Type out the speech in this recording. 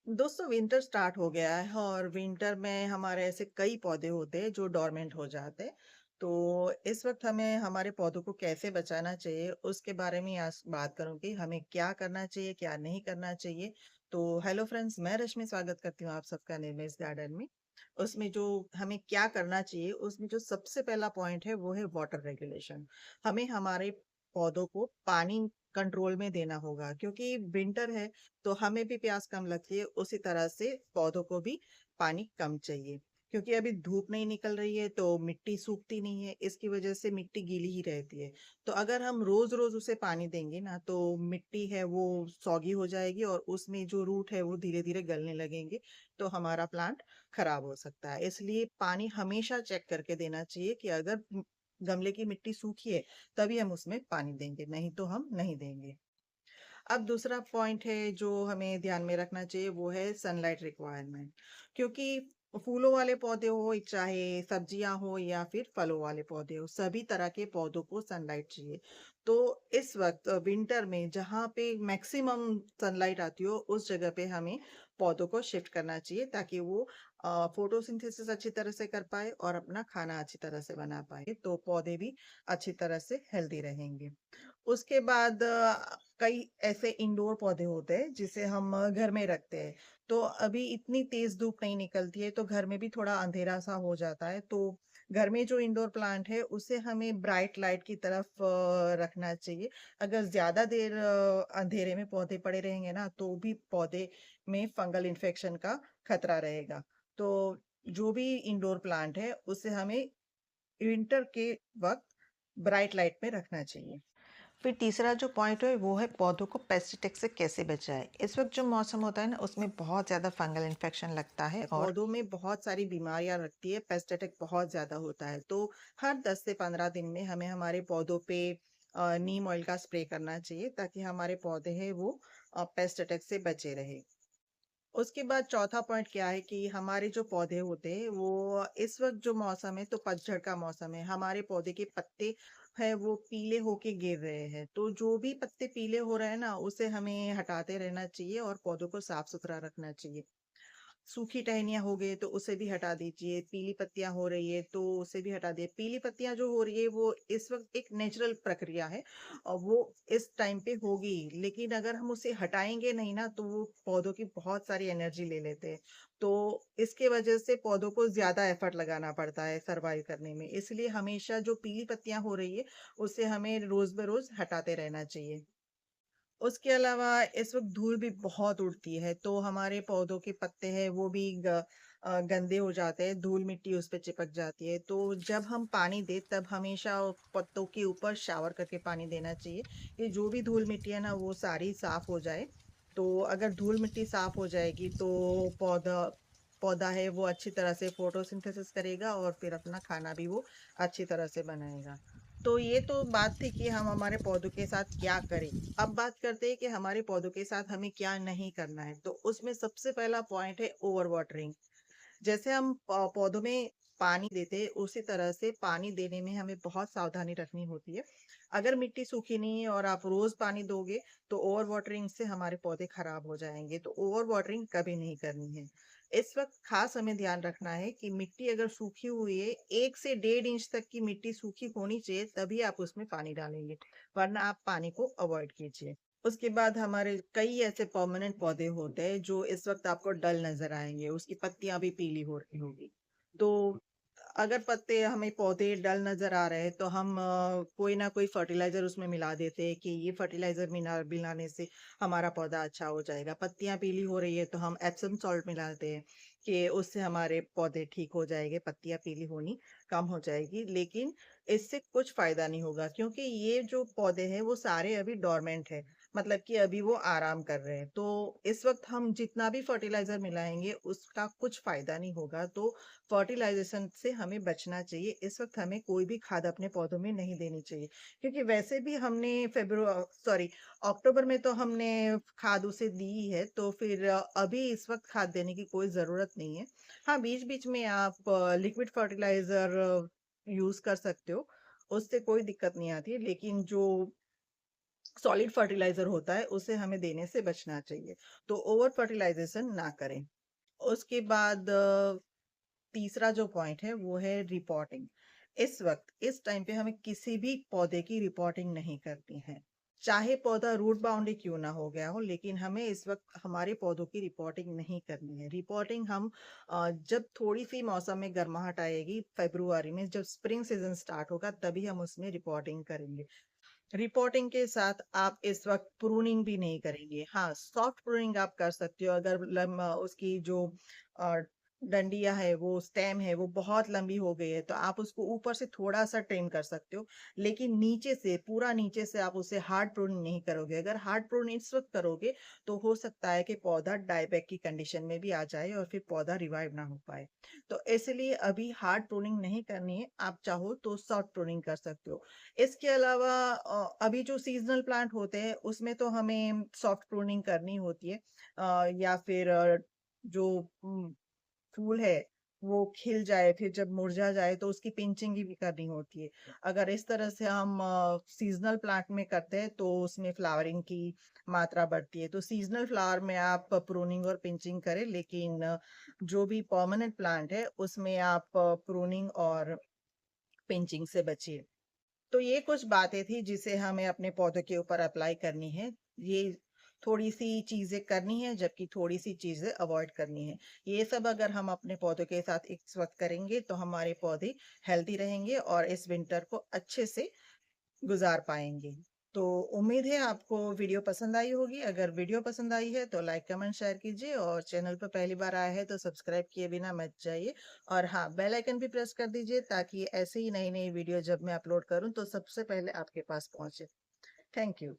दोस्तों winter start हो गया है और विंटर में हमारे ऐसे कई पौधे होते हैं जो डोरमेंट हो जाते हैं। तो इस वक्त हमें हमारे पौधों को कैसे बचाना चाहिए उसके बारे में आज बात करूंगी। हमें क्या करना चाहिए क्या नहीं करना चाहिए। तो हेलो फ्रेंड्स, मैं रश्मि स्वागत करती हूँ आप सबका निर्मेस गार्डन में। उसमें जो हमें क्या करना चाहिए उसमें जो सबसे पहला पॉइंट है वो है वाटर रेगुलेशन। हमें हमारे पौधों को पानी कंट्रोल में देना होगा क्योंकि विंटर है तो हमें भी प्यास कम लगती है, उसी तरह से पौधों को भी पानी कम चाहिए। क्योंकि अभी धूप नहीं निकल रही है तो मिट्टी सूखती नहीं है, इसकी वजह से मिट्टी गीली ही रहती है। तो अगर हम रोज रोज उसे पानी देंगे ना तो मिट्टी है वो सौगी हो जाएगी और उसमें जो रूट है वो धीरे धीरे गलने लगेंगे। तो हमारा प्लांट खराब हो सकता है, इसलिए पानी हमेशा चेक करके देना चाहिए कि अगर गमले की मिट्टी सूखी है तभी हम उसमें पानी देंगे, नहीं तो हम नहीं देंगे। अब दूसरा पॉइंट है जो हमें ध्यान में रखना चाहिए वो है सनलाइट रिक्वायरमेंट। क्योंकि फूलों वाले पौधे हो चाहे सब्जियां हो या फिर फलों वाले पौधे हो, सभी तरह के पौधों को सनलाइट चाहिए। तो इस वक्त विंटर में जहाँ पे मैक्सिमम सनलाइट आती हो उस जगह पे हमें पौधों को शिफ्ट करना चाहिए ताकि वो फोटोसिंथेसिस अच्छी तरह से कर पाए और अपना खाना अच्छी तरह से बना पाए, तो पौधे भी अच्छी तरह से हेल्दी रहेंगे। उसके बाद कई ऐसे इंडोर पौधे होते हैं जिसे हम घर में रखते हैं। तो अभी इतनी तेज धूप नहीं निकलती है तो घर में भी थोड़ा अंधेरा सा हो जाता है, तो घर में जो इंडोर प्लांट है उसे हमें ब्राइट लाइट की तरफ रखना चाहिए। अगर ज्यादा देर अंधेरे में पौधे पड़े रहेंगे ना तो भी पौधे में फंगल इन्फेक्शन का खतरा रहेगा। तो जो भी इंडोर प्लांट है उसे हमें विंटर के वक्त ब्राइट लाइट में रखना चाहिए। फिर तीसरा जो पॉइंट है वो है पौधों को पेस्टिसाइड से कैसे बचाएं। इस वक्त जो मौसम होता है ना उसमें बहुत ज़्यादा फंगल इन्फेक्शन लगता है और पौधों में बहुत सारी बीमारियां लगती है, पेस्टिसाइड बहुत ज़्यादा होता है। तो हर 10 से 15 दिन में हमें हमारे पौधों पे नीम ऑयल का स्प्रे करना चाहिए ताकि हमारे पौधे हैं वो पेस्टिसाइड से बचे रहे। उसके बाद चौथा पॉइंट क्या है कि हमारे जो पौधे होते हैं वो इस वक्त जो मौसम है तो पतझड़ का मौसम है, हमारे पौधे के पत्ते है वो पीले होके गिर रहे हैं। तो जो भी पत्ते पीले हो रहे हैं ना उसे हमें हटाते रहना चाहिए और पौधों को साफ सुथरा रखना चाहिए। सूखी टहनियाँ हो गई तो उसे भी हटा दीजिए, पीली पत्तियाँ हो रही है तो उसे भी हटा दिए। पीली पत्तियाँ जो हो रही है वो इस वक्त एक नेचुरल प्रक्रिया है और वो इस टाइम पे होगी, लेकिन अगर हम उसे हटाएंगे नहीं ना तो वो पौधों की बहुत सारी एनर्जी ले लेते हैं। तो इसके वजह से पौधों को ज्यादा एफर्ट लगाना पड़ता है सरवाइव करने में, इसलिए हमेशा जो पीली पत्तियां हो रही है उसे हमें रोज बरोज हटाते रहना चाहिए। उसके अलावा इस वक्त धूल भी बहुत उड़ती है तो हमारे पौधों के पत्ते हैं वो भी गंदे हो जाते हैं, धूल मिट्टी उस पे चिपक जाती है। तो जब हम पानी दे तब हमेशा वो पत्तों के ऊपर शावर करके पानी देना चाहिए कि जो भी धूल मिट्टी है ना वो सारी साफ हो जाए। तो अगर धूल मिट्टी साफ हो जाएगी तो पौधा पौधा है वो अच्छी तरह से फोटोसिंथेसिस करेगा और फिर अपना खाना भी वो अच्छी तरह से बनाएगा। तो ये तो बात थी कि हम हमारे पौधों के साथ क्या करें। अब बात करते हैं कि हमारे पौधों के साथ हमें क्या नहीं करना है। तो उसमें सबसे पहला पॉइंट है ओवर वाटरिंग। जैसे हम पौधों में पानी देते हैं उसी तरह से पानी देने में हमें बहुत सावधानी रखनी होती है। अगर मिट्टी सूखी नहीं है और आप रोज पानी दोगे तो ओवर वाटरिंग से हमारे पौधे खराब हो जाएंगे, तो ओवर वाटरिंग कभी नहीं करनी है। इस वक्त खास हमें ध्यान रखना है कि मिट्टी अगर सूखी हुई है 1 से 1.5 इंच तक की मिट्टी सूखी होनी चाहिए तभी आप उसमें पानी डालेंगे, वरना आप पानी को अवॉइड कीजिए। उसके बाद हमारे कई ऐसे परमानेंट पौधे होते हैं जो इस वक्त आपको डल नजर आएंगे, उसकी पत्तियां भी पीली हो रही होगी। तो अगर पत्ते हमें पौधे डल नजर आ रहे हैं तो हम कोई ना कोई फर्टिलाइजर उसमें मिला देते हैं कि ये फर्टिलाइजर मिलाने से हमारा पौधा अच्छा हो जाएगा। पत्तियां पीली हो रही है तो हम एप्सम सॉल्ट मिलाते हैं कि उससे हमारे पौधे ठीक हो जाएंगे, पत्तियां पीली होनी कम हो जाएगी। लेकिन इससे कुछ फायदा नहीं होगा क्योंकि ये जो पौधे हैं वो सारे अभी डोरमेंट है, मतलब कि अभी वो आराम कर रहे हैं। तो इस वक्त हम जितना भी फर्टिलाइजर मिलाएंगे उसका कुछ फायदा नहीं होगा। तो फर्टिलाइजेशन से हमें बचना चाहिए, इस वक्त हमें कोई भी खाद अपने पौधों में नहीं देनी चाहिए। क्योंकि वैसे भी हमने अक्टूबर में तो हमने खाद उसे दी ही है, तो फिर अभी इस वक्त खाद देने की कोई जरूरत नहीं है। हाँ, बीच बीच में आप लिक्विड फर्टिलाइजर यूज कर सकते हो, उससे कोई दिक्कत नहीं आती है। लेकिन जो सॉलिड फर्टिलाइज़र होता है, उसे हमें देने से बचना चाहिए। तो ओवर फर्टिलाइज़ेशन ना करें। उसके बाद तीसरा जो पॉइंट है वो है रिपोर्टिंग। इस वक़्त इस टाइम पे हमें किसी भी पौधे की रिपोर्टिंग नहीं करनी है। चाहे पौधा रूट बाउंड ही क्यों ना हो गया हो, लेकिन हमें इस वक़्त हमारे पौधों की रिपोर्टिंग नहीं करनी है। रिपोर्टिंग हम जब थोड़ी-सी मौसम में गर्माहट आएगी, फ़रवरी में जब स्प्रिंग सीज़न स्टार्ट होगा तभी हम उसमें रिपोर्टिंग करेंगे। रिपोर्टिंग के साथ आप इस वक़्त प्रूनिंग भी नहीं करेंगे। हाँ, सॉफ्ट प्रूनिंग आप कर सकते हो अगर उसकी जो अ, डंडियाँ है, वो स्टेम है, वो बहुत लंबी हो गई है, तो आप उसको ऊपर से थोड़ा-सा ट्रिम कर सकते हो। लेकिन नीचे से, पूरा नीचे से आप उसे हार्ड प्रूनिंग नहीं करोगे। अगर हार्ड प्रूनिंग इस वक़्त करोगे, तो हो सकता है कि पौधा डायबैक की कंडीशन में भी आ जाए और फिर पौधा रिवाइव ना हो पाए। तो इसलिए अभी हार्ड प्रूनिंग नहीं करनी है, आप चाहो तो सॉफ्ट प्रूनिंग कर सकते हो। इसके अलावा अभी जो सीज़नल प्लांट होते हैं, उसमें तो हमें सॉफ्ट प्रूनिंग करनी होती है या फिर जो फूल है, वो खिल जाए, फिर जब मुरझा जाए तो उसकी पिंचिंग भी करनी होती है। अगर इस तरह से हम सीज़नल प्लांट में करते हैं, तो उसमें फ्लावरिंग की मात्रा बढ़ती है। तो सीज़नल फ्लावर में आप प्रूनिंग और पिंचिंग करें, लेकिन जो भी परमानेंट प्लांट है, उसमें आप प्रूनिंग और पिंचिंग से बचिए। तो ये कुछ बातें थी जिसे हमें अपने पौधों के ऊपर अप्लाई करनी है। ये थोड़ी-सी चीज़ें करनी है जबकि थोड़ी-सी चीज़ें अवॉइड करनी है। ये सब अगर हम अपने पौधों के साथ इस वक़्त करेंगे तो हमारे पौधे हेल्दी रहेंगे और इस विंटर को अच्छे से गुज़ार पाएँगे। तो उम्मीद है आपको वीडियो पसंद आई होगी। अगर वीडियो पसंद आई है तो लाइक, कमेंट, शेयर कीजिए और चैनल पर पहली बार आए हैं तो सब्सक्राइब किए बिना मत जाइए। और हाँ, बेल आइकन भी प्रेस कर दीजिए ताकि ऐसे ही नई-नई वीडियो जब मैं अपलोड करूँ तो सबसे पहले आपके पास पहुँचे। Thank you.